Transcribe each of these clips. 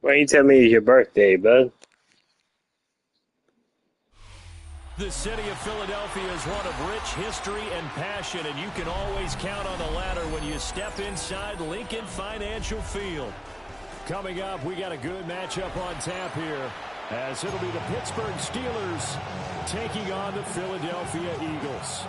Why you tell me it's your birthday, bud? The city of Philadelphia is one of rich history and passion, and you can always count on the ladder when you step inside Lincoln Financial Field. Coming up, we got a good matchup on tap here, as it'll be the Pittsburgh Steelers taking on the Philadelphia Eagles.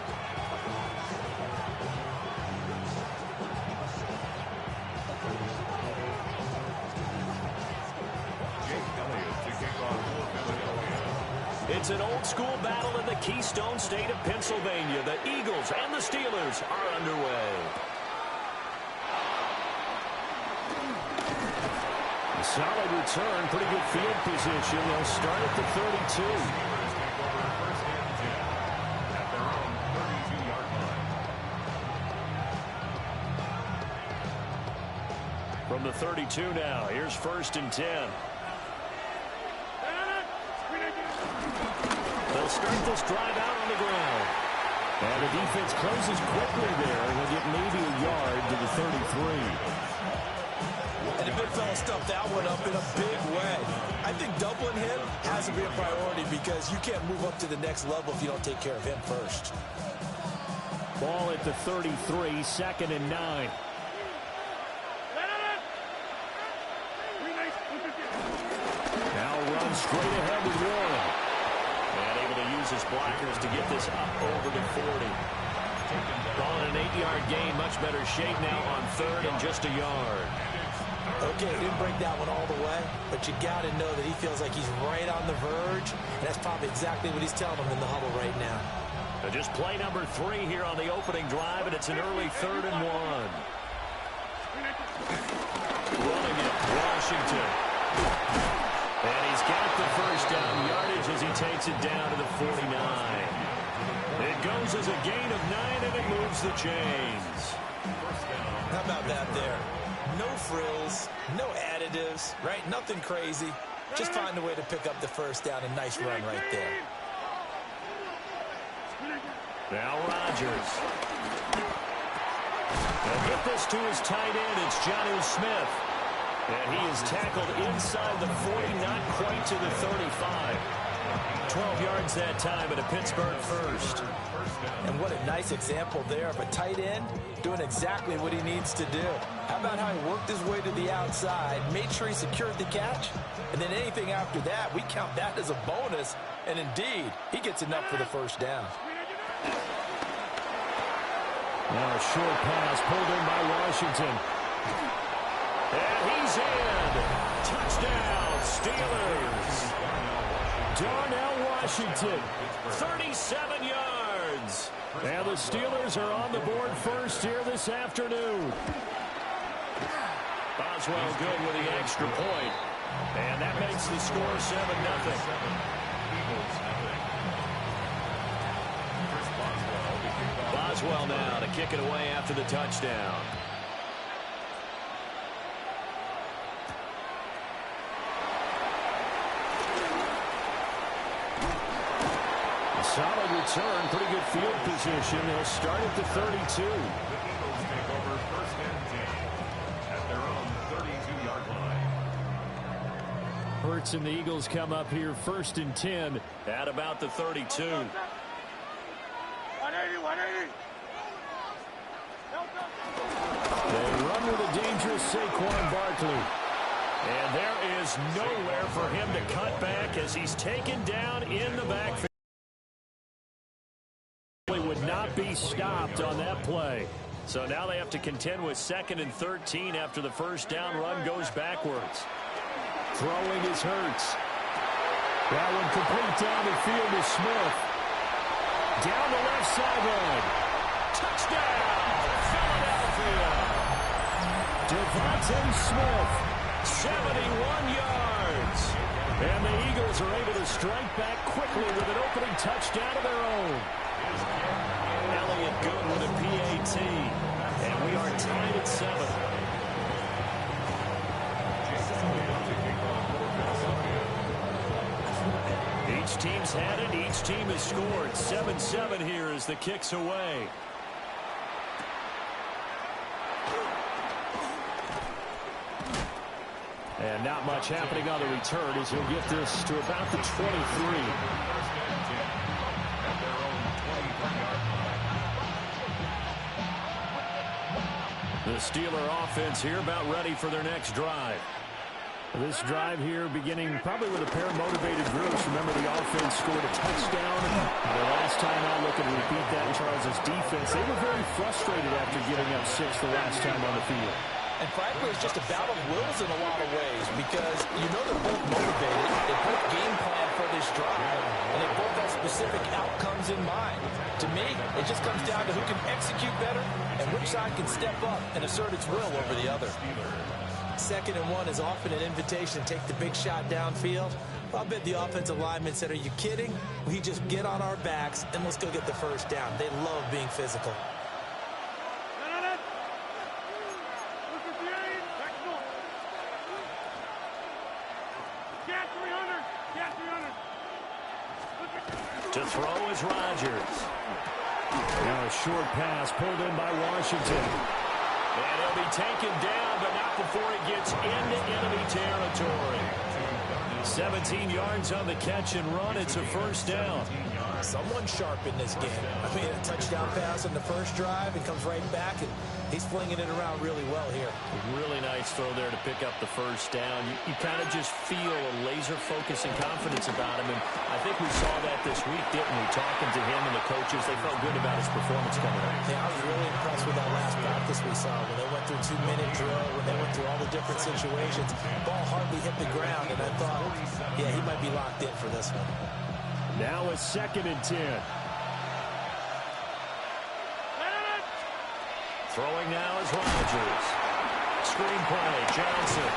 It's an old-school battle in the Keystone State of Pennsylvania. The Eagles and the Steelers are underway. A solid return, pretty good field position. They'll start at the 32. From the 32 now, here's 1st and 10. They'll start this drive out on the ground. And the defense closes quickly there, and they'll get maybe a yard to the 33. And the big fella stuffed that one up in a big way. I think doubling him has to be a priority because you can't move up to the next level if you don't take care of him first. Ball at the 33, 2nd and 9. Now runs straight ahead with Warren. And able to use his blockers to get this up over to 40. Calling an 8-yard gain, much better shape now on 3rd and just a yard. Okay, didn't break that one all the way, but you got to know that he feels like he's right on the verge, and that's probably exactly what he's telling them in the huddle right now. Just play number 3 here on the opening drive, and it's an early 3rd and 1. Running it, Washington. And he's got the first down yardage as he takes it down to the 49. It goes as a gain of 9, and it moves the chains. How about that there? No frills, no additives, right? Nothing crazy. Just find a way to pick up the first down. A nice run right there. Now Rodgers. They'll get this to his tight end. It's Jonnu Smith. And he is tackled inside the 40, not quite to the 35. 12 yards that time, and a Pittsburgh first. And what a nice example there of a tight end doing exactly what he needs to do. How about how he worked his way to the outside, made sure he secured the catch, and then anything after that, we count that as a bonus. And indeed, he gets enough for the first down. Now a short pass pulled in by Washington. And he's in. Touchdown, Steelers. Darnell Washington, 37 yards. And the Steelers are on the board first here this afternoon. Boswell good with the extra point. And that makes the score 7-0. Boswell now to kick it away after the touchdown. Solid return, pretty good field position. They'll start at the 32. The Eagles take over 1st and 10 at their own 32-yard line. Hurts and the Eagles come up here 1st and 10 at about the 32. 180. They run with a dangerous Saquon Barkley. And there is nowhere for him to cut back as he's taken down in the backfield. Would not be stopped on that play. So now they have to contend with 2nd and 13 after the first down run goes backwards. Throwing is Hurts. That one complete down the field to Smith. Down the left sideline. Touchdown, Philadelphia. Devontae Smith, 71 yards. And the Eagles are able to strike back quickly with an opening touchdown of their own. Elliott good with a PAT. And we are tied at 7. Each team's had it. Each team has scored. 7-7 here as the kick's away. And not much happening on the return as he'll get this to about the 23. The Steeler offense here about ready for their next drive. This drive here beginning probably with a pair of motivated groups. Remember, the offense scored a touchdown. The last time out, looking to repeat that, Charles' defense, they were very frustrated after giving up 6 the last time on the field. And frankly, it's just a battle of wills in a lot of ways because you know they're both motivated. They both game plan for this drive, and they both have specific outcomes in mind. To me, it just comes down to who can execute better and which side can step up and assert its will over the other. 2nd and 1 is often an invitation to take the big shot downfield. I'll bet the offensive lineman said, "Are you kidding? We just get on our backs and let's go get the first down." They love being physical. To throw is Rodgers. Now a short pass pulled in by Washington. And he'll be taken down, but not before he gets into enemy territory. 17 yards on the catch and run. It's a first down. Someone sharp in this game. I mean, a touchdown pass on the first drive and comes right back, and he's flinging it around really well here. Really nice throw there to pick up the first down. You kind of just feel a laser focus and confidence about him, and I think we saw that this week, didn't we? Talking to him and the coaches, they felt good about his performance coming up. Yeah, I was really impressed with that last practice we saw when they went through 2-minute drill, when they went through all the different situations. Ball hardly hit the ground, and I thought, yeah, he might be locked in for this one. Now a 2nd and 10. Throwing now is Rodgers. Screen play, Johnson.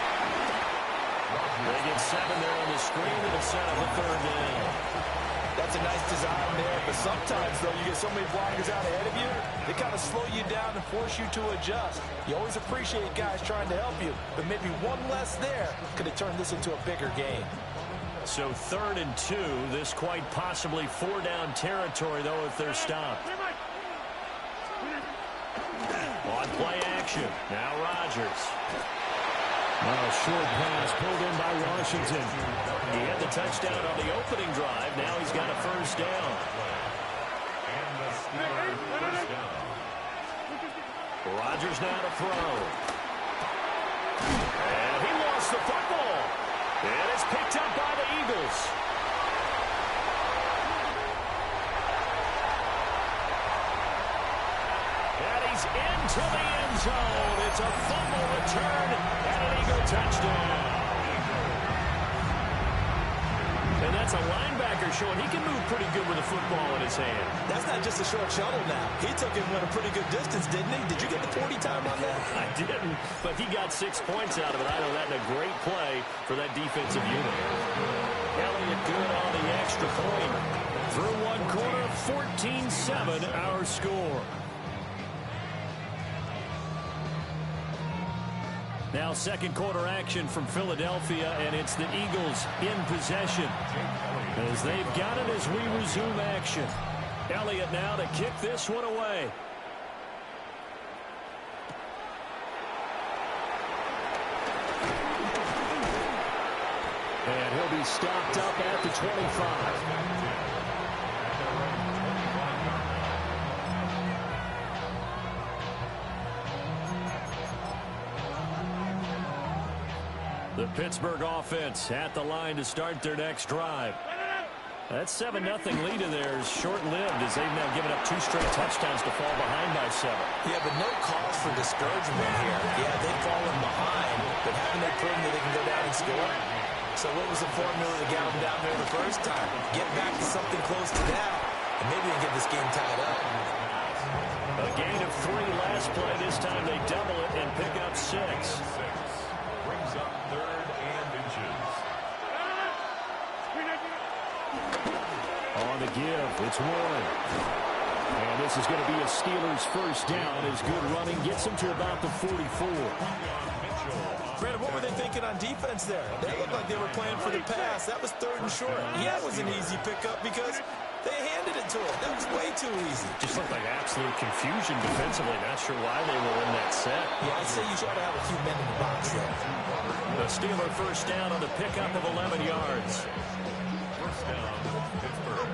They get 7 there on the screen, and it's set up a 3rd down. That's a nice design there, but sometimes, though, you get so many blockers out ahead of you, they kind of slow you down and force you to adjust. You always appreciate guys trying to help you, but maybe one less there could have turned this into a bigger game. So 3rd and 2, this quite possibly 4-down territory, though, if they're stopped. On play action, now Rodgers. Now a short pass pulled in by Washington. He had the touchdown on the opening drive. Now he's got a first down. And the Steelers first down. Rodgers now to throw. And he lost the football. And it's picked up by the Eagles. And he's into the end zone. It's a fumble return and an Eagle touchdown. And that's a linebacker showing he can move pretty good with a football in his hand. That's not just a short shuttle now. He took him at a pretty good distance, didn't he? Did you get the 40 time on that? I didn't, but he got 6 points out of it. I know that in a great play for that defensive unit. Elliott good on the extra point. Through one quarter, 14-7 our score. Now 2nd quarter action from Philadelphia, and it's the Eagles in possession as they've got it as we resume action. Elliott now to kick this one away. And he'll be stopped up at the 25. The Pittsburgh offense at the line to start their next drive. That 7-0 lead in there is short-lived as they've now given up 2 straight touchdowns to fall behind by 7. Yeah, but no cause for discouragement here. Yeah, they've fallen behind, but haven't they proven that they can go down and score? So what was the formula to get them down there the first time? Get back to something close to that, and maybe they can get this game tied up. A gain of 3 last play. This time they double it and pick up 6. Brings up 3rd and inches. On the give, it's Warren. And this is going to be a Steelers first down as good running gets them to about the 44. Brandon, what were they thinking on defense there? They looked like they were playing for the pass. That was 3rd and short. Yeah, it was an easy pickup because they handed it to to it. That was way too easy. Just looked like absolute confusion defensively. Not sure why they were in that set. Yeah, I'd say you ought to have a few men in the box there. The Steeler first down on the pickup of 11 yards. First down, Pittsburgh.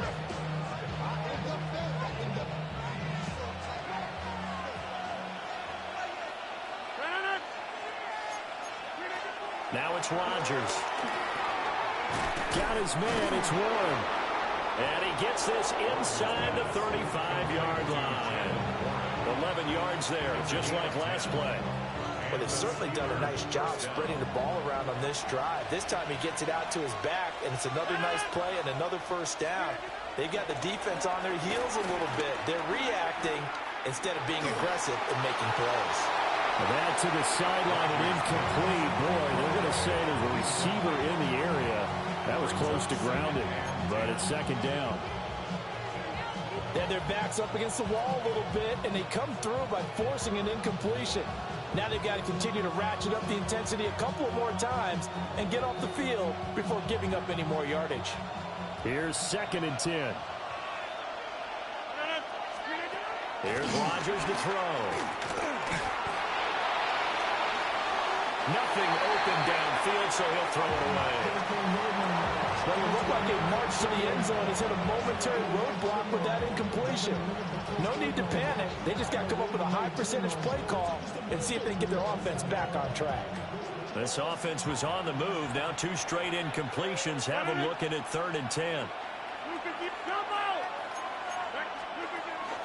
Now it's Rodgers. Got his man. It's Warren. And he gets this inside the 35-yard line. 11 yards there, just like last play. Well, they've certainly done a nice job spreading the ball around on this drive. This time he gets it out to his back, and it's another nice play and another first down. They've got the defense on their heels a little bit. They're reacting instead of being aggressive and making plays. That to the sideline and incomplete. Boy, they're going to say there's a receiver in the area. That was close to grounded, but it's second down. Then their back's up against the wall a little bit, and they come through by forcing an incompletion. Now they've got to continue to ratchet up the intensity a couple of more times and get off the field before giving up any more yardage. Here's 2nd and 10. Here's Rodgers to throw. Nothing open downfield, so he'll throw it away. Well, it looked like a march to the end zone has hit a momentary roadblock with that incompletion. No need to panic. They just got to come up with a high percentage play call and see if they can get their offense back on track. This offense was on the move. Now 2 straight incompletions have them looking at 3rd and 10.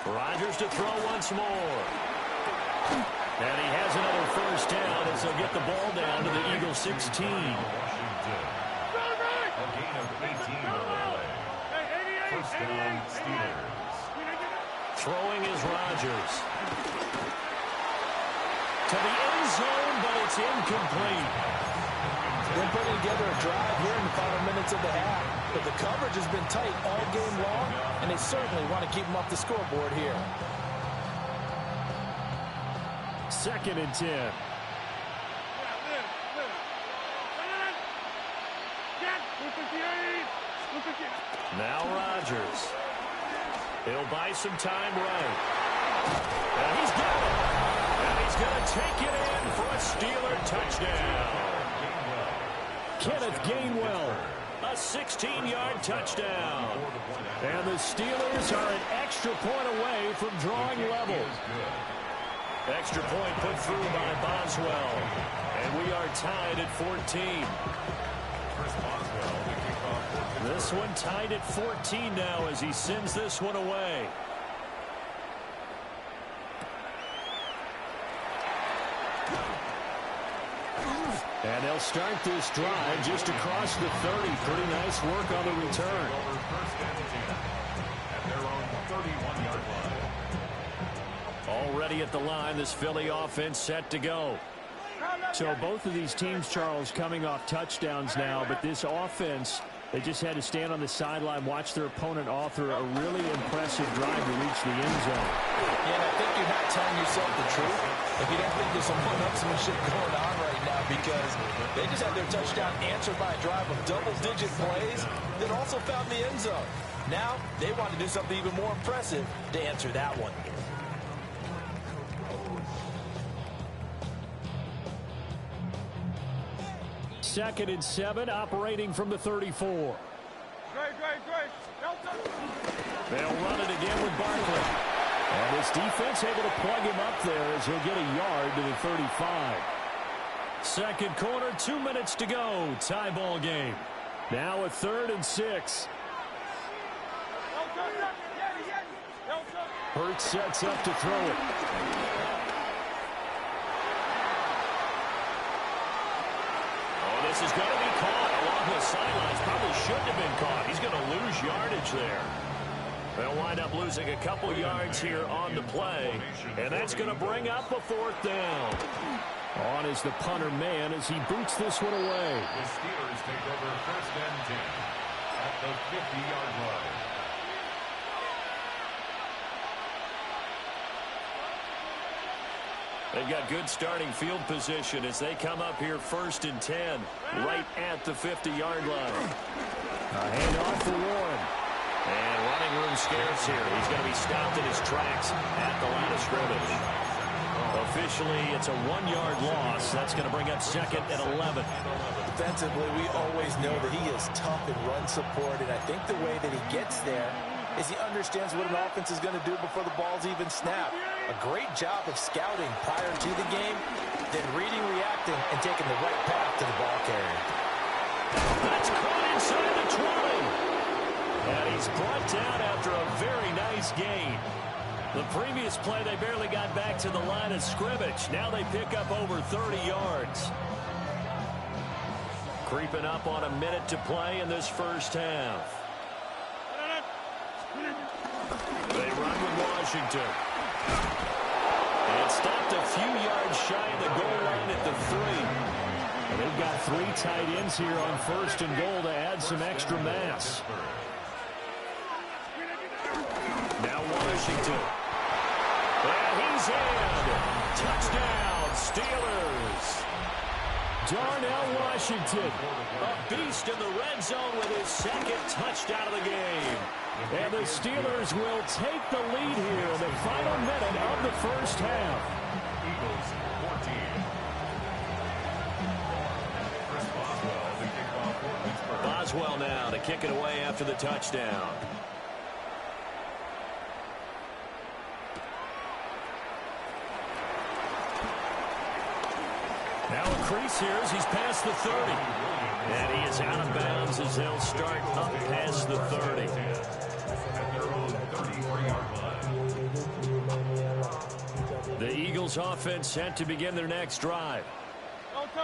Rodgers to throw once more. And he has another first down as they'll get the ball down to the Eagles 16. Washington. A gain of 18 on the play. First down, Steelers. Throwing is Rodgers. To the end zone, but it's incomplete. They're putting together a drive here in the final minutes of the half. But the coverage has been tight all game long, and they certainly want to keep them off the scoreboard here. 2nd and 10. Now Rodgers. He'll buy some time right. And he's got it. And he's going to take it in for a Steeler touchdown. Kenneth Gainwell, a 16-yard touchdown. And the Steelers are an extra point away from drawing level. Extra point put through by Boswell. And we are tied at 14. This one tied at 14 now as he sends this one away. And they'll start this drive just across the 30. Pretty nice work on the return. First and 10 at their own 31-yard line. Already at the line, this Philly offense set to go. So both of these teams, Charles, coming off touchdowns now, but this offense, they just had to stand on the sideline, watch their opponent author a really impressive drive to reach the end zone. Yeah, I think you're not telling yourself the truth if you don't think there's some one-upsmanship going on right now, because they just had their touchdown answered by a drive of double-digit plays that also found the end zone. Now they want to do something even more impressive to answer that one. Second and 7, operating from the 34. They'll run it again with Barkley. And this defense able to plug him up there as he'll get a yard to the 35. Second quarter, 2 minutes to go. Tie ball game. Now a 3rd and 6. Hurts sets up to throw it. This is going to be caught along the sidelines. Probably shouldn't have been caught. He's going to lose yardage there. They'll wind up losing a couple yards here on the play. And that's going to bring up a 4th down. On is the punter man as he boots this one away. The Steelers take over first and 10 at the 50-yard line. They've got good starting field position as they come up here 1st and 10, right at the 50-yard line. A handoff for Warren. And running room scarce here. He's going to be stopped in his tracks at the line of scrimmage. Officially, it's a 1-yard loss. That's going to bring up second and 11. Defensively, we always know that he is tough in run support, and I think the way that he gets there is he understands what an offense is going to do before the ball's even snapped. A great job of scouting prior to the game, then reading, reacting, and taking the right path to the ball carrier. That's caught inside the 20. And he's brought down after a very nice gain. The previous play, they barely got back to the line of scrimmage. Now they pick up over 30 yards. Creeping up on a minute to play in this first half. They run with Washington. And stopped a few yards shy of the goal line at the 3. And they've got 3 tight ends here on first and goal to add some extra mass. Now Washington. And he's in. Touchdown, Steelers. Darnell Washington, a beast in the red zone with his second touchdown of the game. And the Steelers will take the lead here in the final minute of the first half. Eagles 14. Chris Boswell, the kickoff for Pittsburgh. Boswell now to kick it away after the touchdown. Now a crease here as he's past the 30. And he is out of bounds as they'll start up past the 30. At their own 33-yard line. The Eagles offense set to begin their next drive.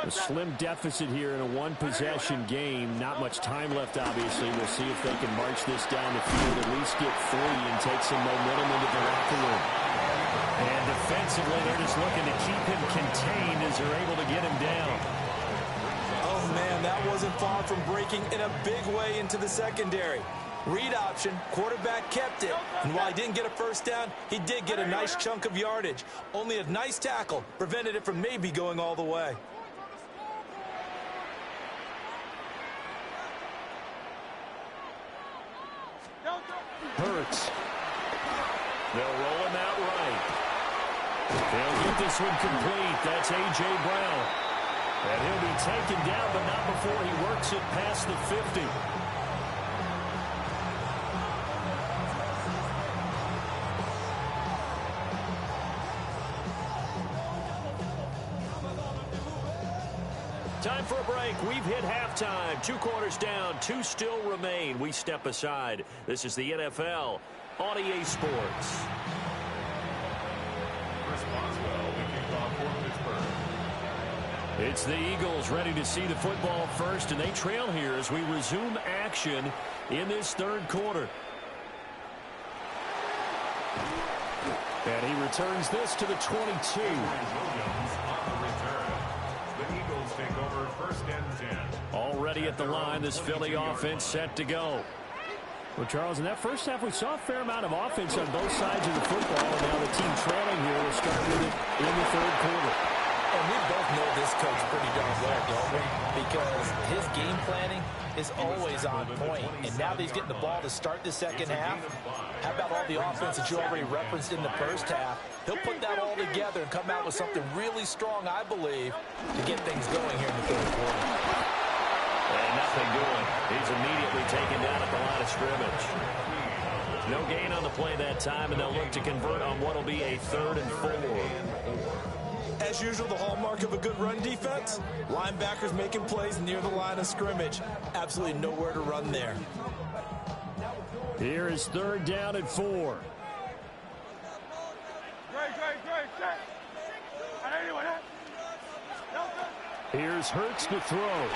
A slim deficit here in a one-possession game. Not much time left, obviously. We'll see if they can march this down the field, at least get 3 and take some momentum into the locker room. And defensively, they're just looking to keep him contained as they're able to get him down. Oh, man, that wasn't far from breaking in a big way into the secondary. Read option, quarterback kept it, and while he didn't get a first down, he did get a nice chunk of yardage. Only a nice tackle prevented it from maybe going all the way. Hurts. They'll roll him out right. They'll get this one complete. That's A.J. Brown. And he'll be taken down, but not before he works it past the 50. Time for a break. We've hit halftime. 2 quarters down. 2 still remain. We step aside. This is the NFL on EA Sports. Chris Boswell, the kickoff for Pittsburgh. It's the Eagles ready to see the football first, and they trail here as we resume action in this third quarter. And he returns this to the 22. The Eagles take over first and 10. Already at the line, this Philly offense set to go. Well, Charles, in that first half, we saw a fair amount of offense on both sides of the football, and now the team trailing here will start with it in the third quarter. And we both know this coach pretty darn well, don't we? Because his game planning is always on point. And now that he's getting the ball to start the second half, how about all the offense that you already referenced in the first half? He'll put that all together and come out with something really strong, I believe, to get things going here in the third quarter. And nothing doing. He's immediately taken down at the line of scrimmage. No gain on the play that time, and they'll look to convert on what will be a 3rd and 4. As usual, the hallmark of a good run defense, linebackers making plays near the line of scrimmage. Absolutely nowhere to run there. Here is 3rd down and 4. Here's Hurts to throw.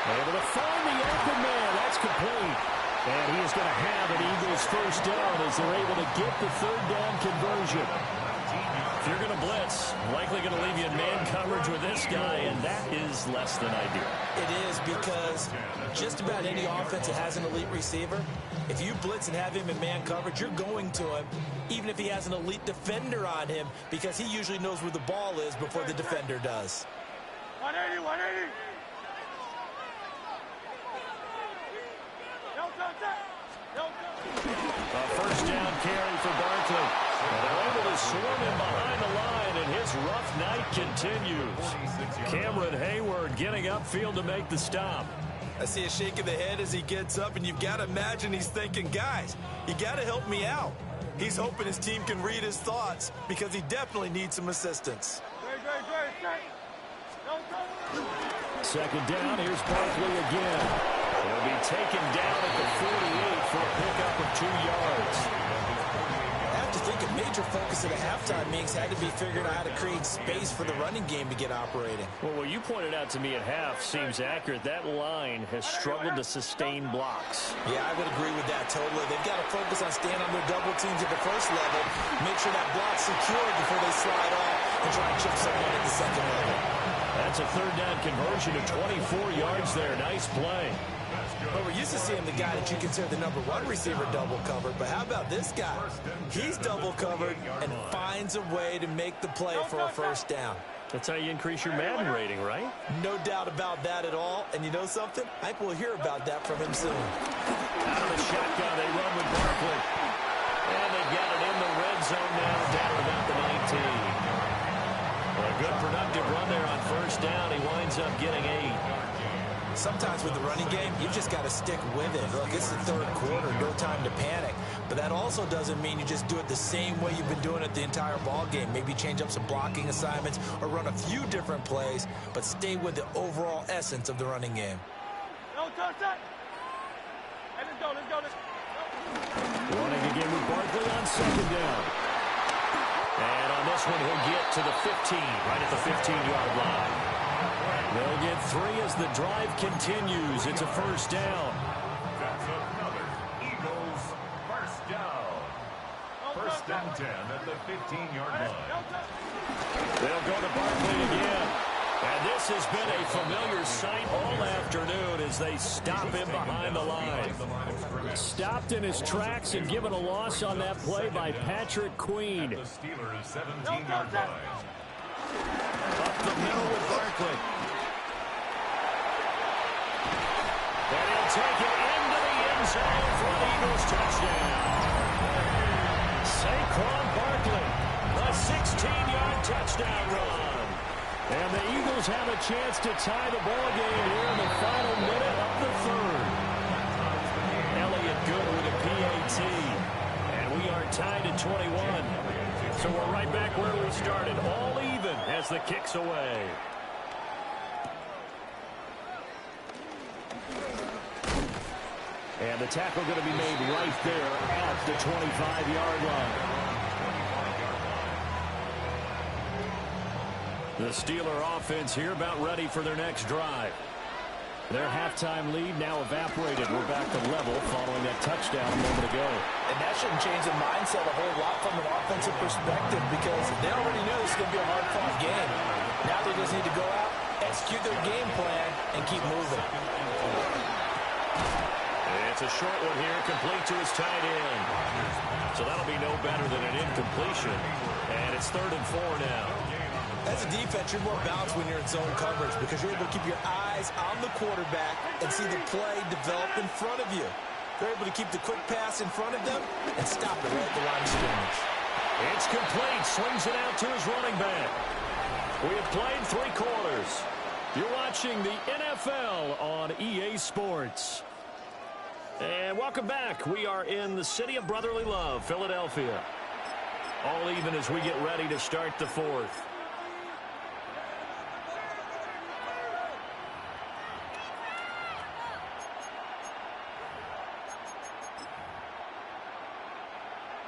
Able to find the open man. That's complete. And he is going to have an Eagles first down as they're able to get the 3rd down conversion. If you're going to blitz, likely going to leave you in man coverage with this guy, and that is less than ideal. It is, because just about any offense that has an elite receiver, if you blitz and have him in man coverage, you're going to him, even if he has an elite defender on him, because he usually knows where the ball is before the defender does. 180, 180. carry for Barkley. And they're able to swarm him behind the line, and his rough night continues. Cameron Hayward getting upfield to make the stop. I see a shake of the head as he gets up, and you've got to imagine he's thinking, guys, you got to help me out. He's hoping his team can read his thoughts because he definitely needs some assistance. Second down, here's Barkley again. He'll be taken down at the 48 for a pickup of 2 yards. I have to think a major focus at the halftime meetings had to be figuring out how to create space for the running game to get operating. Well, what you pointed out to me at half seems accurate. That line has struggled to sustain blocks. Yeah, I would agree with that totally. They've got to focus on staying on their double teams at the first level, make sure that block's secured before they slide off and try and chip someone at the second level. That's a third down conversion of 24 yards there. Nice play. Well, we're used to seeing the guy that you consider the number 1 receiver double covered, but how about this guy? He's double covered and finds a way to make the play for a first down. That's how you increase your Madden rating, right? No doubt about that at all. And you know something? I think we'll hear about that from him soon. Out of the shotgun, they run with Barkley. And they get it in the red zone now, down about the 19. A good productive run there on first down. He winds up getting 8. Sometimes with the running game, you just got to stick with it. Look, it's the third quarter, no time to panic. But that also doesn't mean you just do it the same way you've been doing it the entire ball game. Maybe change up some blocking assignments or run a few different plays, but stay with the overall essence of the running game. Running again with Barkley on second down. And on this one, he'll get to the 15, right at the 15-yard line. They'll get 3 as the drive continues. It's a first down. That's another Eagles first down. First and 10 at the 15-yard line. They'll go to Barkley again. And this has been a familiar sight all afternoon as they stop him behind the line. Stopped in his tracks and given a loss on that play by Patrick Queen. The Steelers' 17-yard line. Up the middle with Barkley. And he'll take it into the end zone for an Eagles touchdown. Saquon Barkley, a 16-yard touchdown run. And the Eagles have a chance to tie the ball game here in the final minute of the third. Elliott good with a PAT. And we are tied at 21. So we're right back where we started, all even as the kick's away. And the tackle going to be made right there at the 25-yard line. The Steeler offense here about ready for their next drive. Their halftime lead now evaporated. We're back to level following that touchdown a moment ago. And that shouldn't change the mindset a whole lot from an offensive perspective because they already knew this was going to be a hard-fought game. Now they just need to go out, execute their game plan, and keep moving. It's a short one here, complete to his tight end. So that'll be no better than an incompletion. And it's 3rd and 4 now. As a defense, you're more balanced when you're in zone coverage because you're able to keep your eyes on the quarterback and see the play develop in front of you. They're able to keep the quick pass in front of them and stop it right at the line of scrimmage. It's complete. Swings it out to his running back. We have played 3 quarters. You're watching the NFL on EA Sports. And welcome back. We are in the city of brotherly love, Philadelphia. All even as we get ready to start the 4th.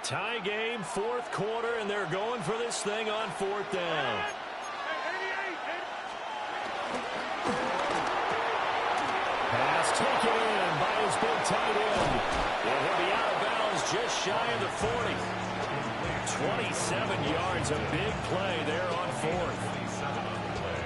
Tie game, 4th quarter, and they're going for this thing on 4th down. Pass taken in by his big tight end. And he'll be out of bounds just shy of the 40. 27 yards, a big play there on 4th.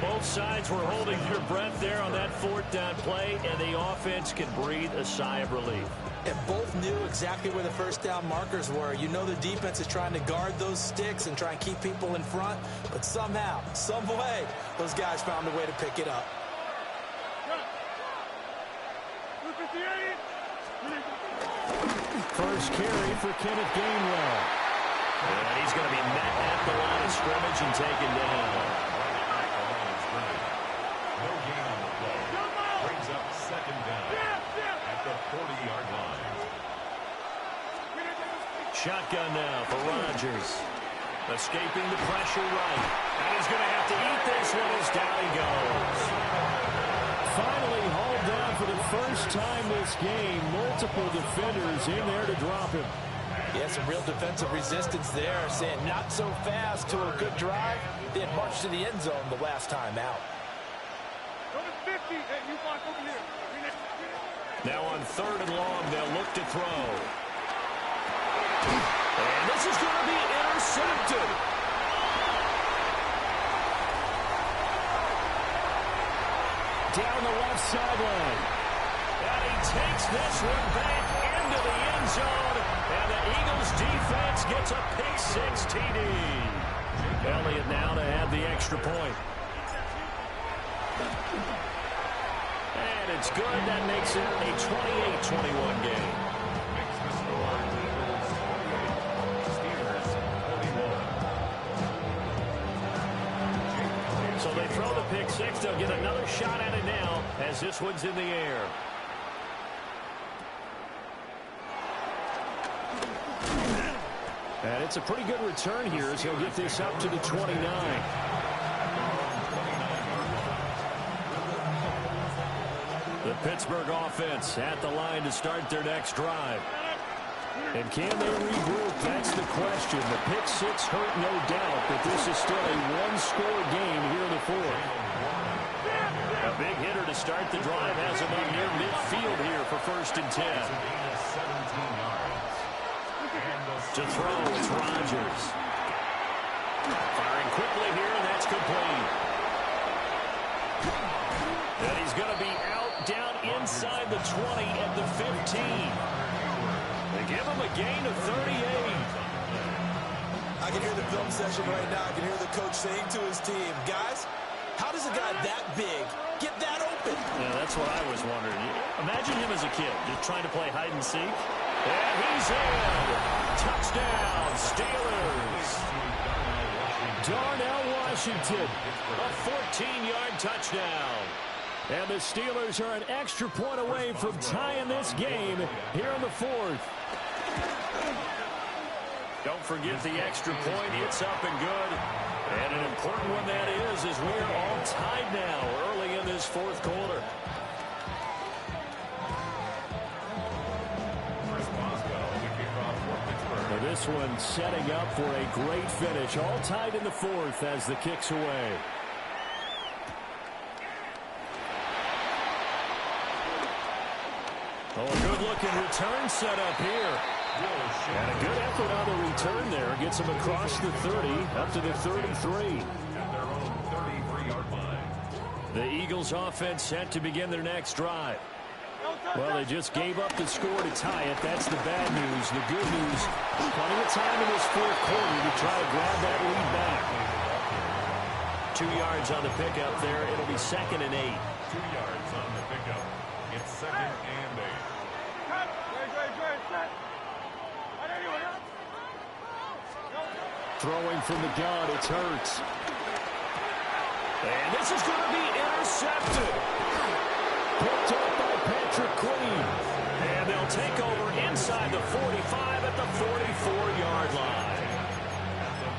Both sides were holding their breath there on that 4th down play, and the offense can breathe a sigh of relief. And both knew exactly where the first down markers were. You know the defense is trying to guard those sticks and try and keep people in front, but somehow, some way, those guys found a way to pick it up. first carry for Kenneth Gainwell. And he's going to be met at the line of scrimmage and taken down. No gain on the play. Brings up second down at the 40-yard line. Shotgun now for Rodgers. Escaping the pressure right. And he's going to have to eat this one as down he goes. Finally hauled down for the first time this game. Multiple defenders in there to drop him. Yeah, some real defensive resistance there, saying not so fast to a good drive. They had marched to the end zone the last time out. Now on 3rd and long, they'll look to throw. And this is going to be intercepted. Down the left sideline. And he takes this one back into the end zone. And the Eagles defense gets a pick-6 TD. Elliott now to add the extra point. And it's good. That makes it a 28-21 game. Makes the score Eagles 48, Steelers 41. So they throw the pick-6. They'll get another shot at it now as this one's in the air. And it's a pretty good return here as he'll get this up to the 29. The Pittsburgh offense at the line to start their next drive. And can they regroup? That's the question. The pick-6 hurt, no doubt, but this is still a one-score game here in the 4th. A big hitter to start the drive has him up near midfield here for 1st and 10. To throw, it's Rodgers. Firing quickly here, and that's complete. And he's going to be out down inside the 20 at the 15. They give him a gain of 38. I can hear the film session right now. I can hear the coach saying to his team, guys, how does a guy that big get that open? Yeah, that's what I was wondering. Imagine him as a kid, just trying to play hide and seek. And he's in. Touchdown, Steelers. Darnell Washington, a 14-yard touchdown. And the Steelers are an extra point away from tying this game here in the 4th. Don't forget the extra point. It's up and good. And an important one that is, as we are all tied now early in this 4th quarter. Now this one setting up for a great finish. All tied in the 4th as the kick's away. Oh, a good-looking return set up here. And a good effort on the return there. Gets him across the 30, up to the 33. The Eagles offense set to begin their next drive. Well, they just gave up the score to tie it. That's the bad news. The good news, plenty of time in this 4th quarter to try to grab that lead back. 2 yards on the pickup there. It'll be 2nd and 8. 2 yards on the pickup. It's 2nd and 8. Throwing from the gun, it's Hurts. And this is going to be intercepted. Picked up by Patrick Queen. And they'll take over inside the 45 at the 44-yard line.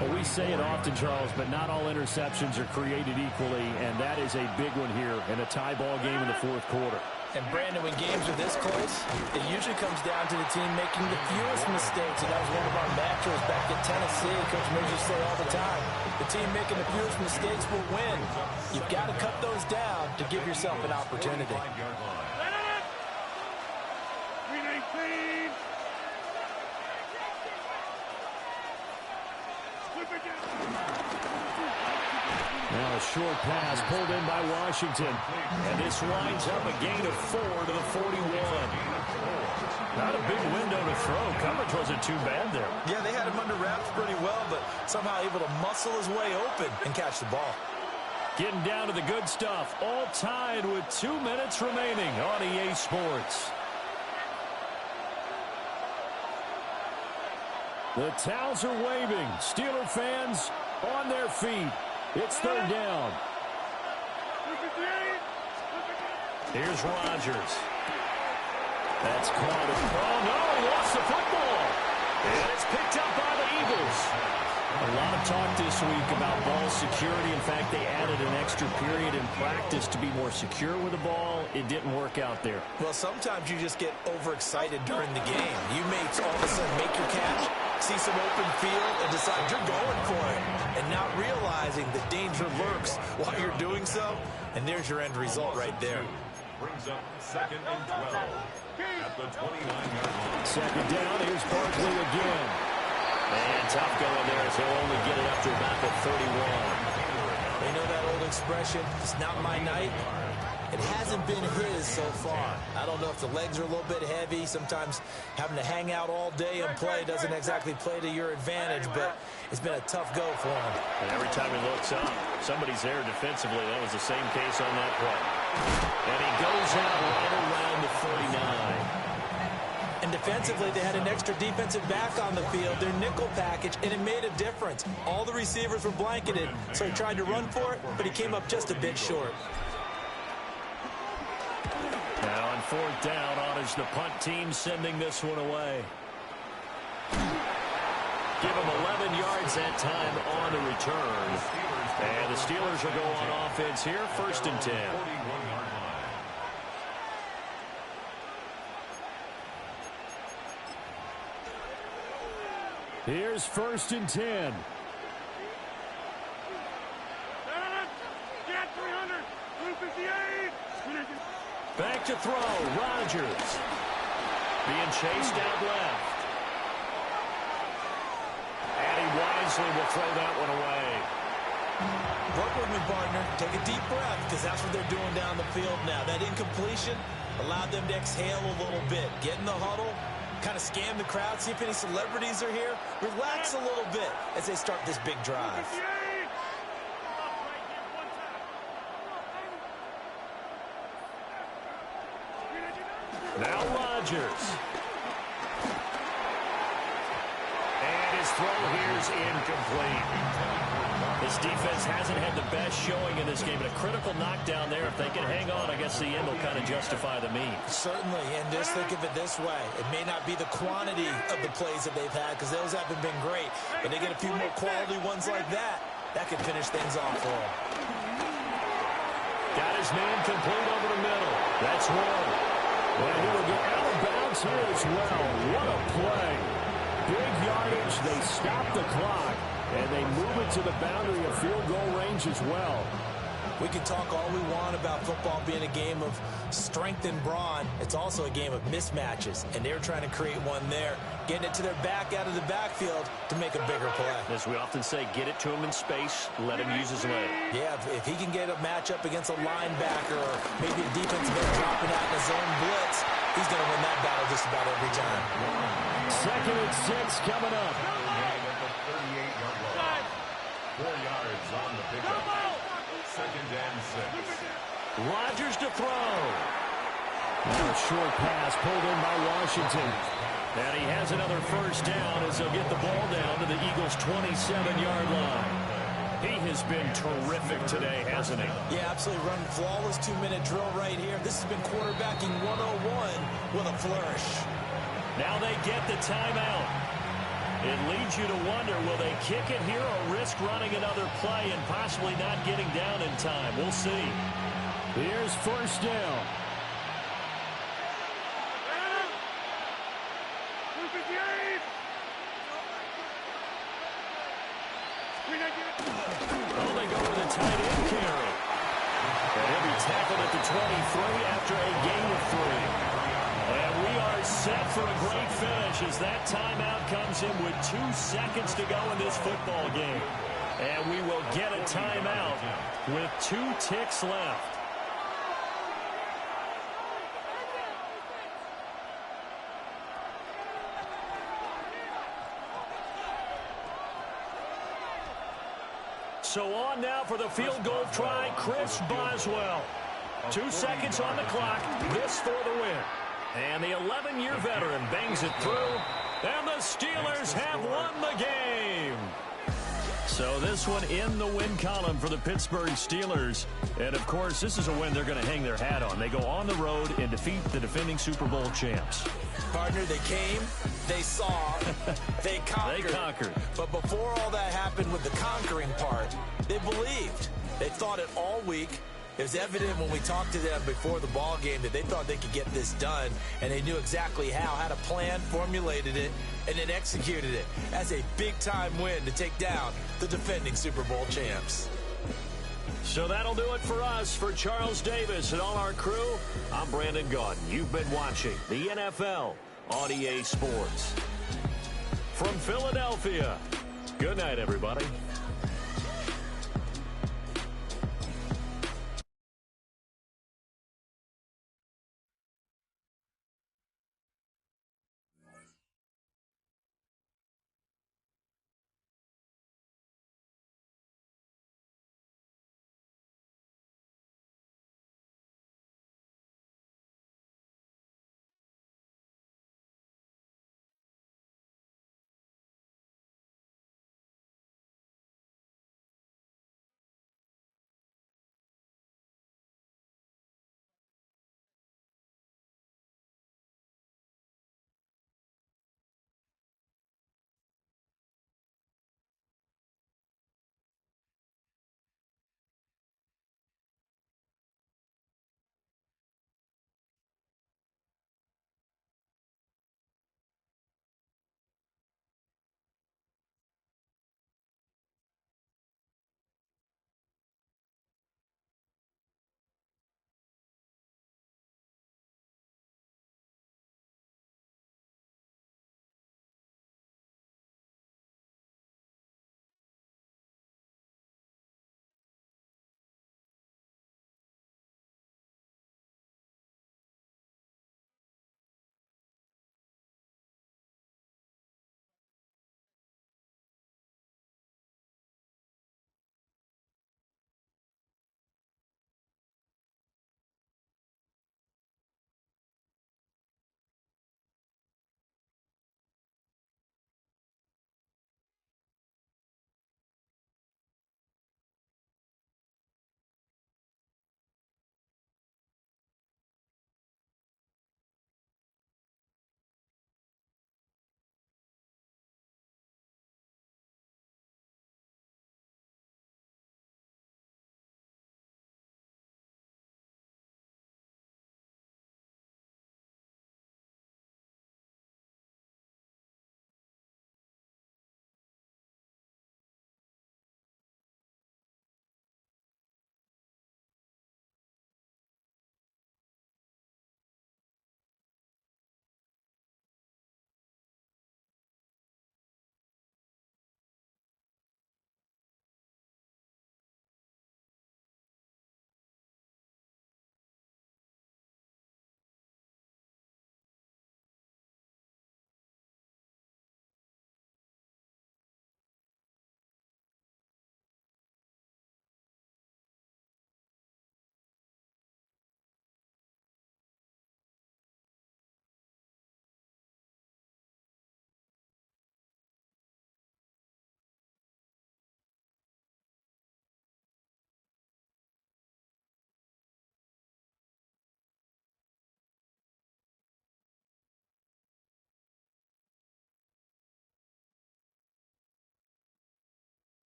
Well, we say it often, Charles, but not all interceptions are created equally, and that is a big one here in a tie ball game in the 4th quarter. And Brandon, when games are this close, it usually comes down to the team making the fewest mistakes. And that was one of our mantras back at Tennessee. Coach Mills used to say all the time, the team making the fewest mistakes will win. You've got to cut those down to give yourself an opportunity. Now a short pass pulled in by Washington. And this winds up a gain of 4 to the 41. Not a big window to throw. Coverage wasn't too bad there. Yeah, they had him under wraps pretty well, but somehow able to muscle his way open and catch the ball. Getting down to the good stuff. All tied with 2 minutes remaining on EA Sports. The towels are waving. Steeler fans on their feet. It's third down. Here's Rodgers. That's caught. Oh, no, he lost the football. And it's picked up by the Eagles. A lot of talk this week about ball security. In fact, they added an extra period in practice to be more secure with the ball. It didn't work out there. Well, sometimes you just get overexcited during the game. You may all of a sudden make your catch, see some open field, and decide you're going for it. And not realizing the danger lurks while you're doing so. And there's your end result right there. Brings up 2nd and 12 at the 29-yard line. Second down, here's Barkley again. And tough going there as he'll only get it up to about the 31. You know that old expression, it's not my night? It hasn't been his so far. I don't know if the legs are a little bit heavy. Sometimes having to hang out all day and play doesn't exactly play to your advantage, but it's been a tough go for him. And every time he looks up, somebody's there defensively. That was the same case on that play. And he goes out right around the 49. And defensively, they had an extra defensive back on the field, their nickel package, and it made a difference. All the receivers were blanketed, so he tried to run for it, but he came up just a bit short. Now on fourth down, honors the punt team sending this one away. Give him 11 yards that time on the return. And the Steelers will go on offense here, 1st and 10. Here's 1st and 10. Back to throw, Rodgers. Being chased out left. And he wisely will throw that one away. Work with me, partner. Take a deep breath, because that's what they're doing down the field now. That incompletion allowed them to exhale a little bit. Get in the huddle, kind of scan the crowd, see if any celebrities are here. Relax a little bit as they start this big drive. Now Rodgers. And his throw here's incomplete. This defense hasn't had the best showing in this game, but a critical knockdown there. If they can hang on, I guess the end will kind of justify the means. Certainly, and just think of it this way. It may not be the quantity of the plays that they've had, because those haven't been great, but they get a few more quality ones like that. That could finish things off for them. Got his man complete over the middle. That's one. And he will get out of bounds here as well. What a play. Big yardage. They stop the clock. And they move it to the boundary of field goal range as well. We can talk all we want about football being a game of strength and brawn. It's also a game of mismatches, and they're trying to create one there, getting it to their back out of the backfield to make a bigger play. As we often say, get it to him in space, let him use his leg. Yeah, if he can get a matchup against a linebacker or maybe a defensive end dropping out in a zone blitz, he's going to win that battle just about every time. 2nd and 6 coming up. 4 yards on the pickup. 2nd and 6. Rodgers to throw. And a short pass pulled in by Washington. And he has another first down as they'll get the ball down to the Eagles' 27-yard line. He has been terrific today, hasn't he? Yeah, absolutely. Running flawless 2-minute drill right here. This has been quarterbacking 101 with a flourish. Now they get the timeout. It leads you to wonder, will they kick it here or risk running another play and possibly not getting down in time? We'll see. Here's 1st down. Oh, they go with a tight end carry. And he'll be tackled at the 23 after a gain of 3. And we are set for a great finish as that timeout comes in with 2 seconds to go in this football game. And we will get a timeout with 2 ticks left. So on now for the field goal try, Chris Boswell. 2 seconds on the clock, this for the win. And the 11-year veteran bangs it through And the Steelers have won the game. So this one in the win column for the Pittsburgh Steelers. And, of course, this is a win they're going to hang their hat on. They go on the road and defeat the defending Super Bowl champs. Partner, they came, they saw, they conquered. They conquered. But before all that happened with the conquering part, they believed. They thought it all week. It was evident when we talked to them before the ball game that they thought they could get this done, and they knew exactly how, had a plan, formulated it, and then executed it. That's a big-time win to take down the defending Super Bowl champs. So that'll do it for us. For Charles Davis and all our crew, I'm Brandon Gaudin. You've been watching the NFL on EA Sports. From Philadelphia, good night, everybody.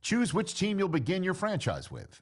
Choose which team you'll begin your franchise with.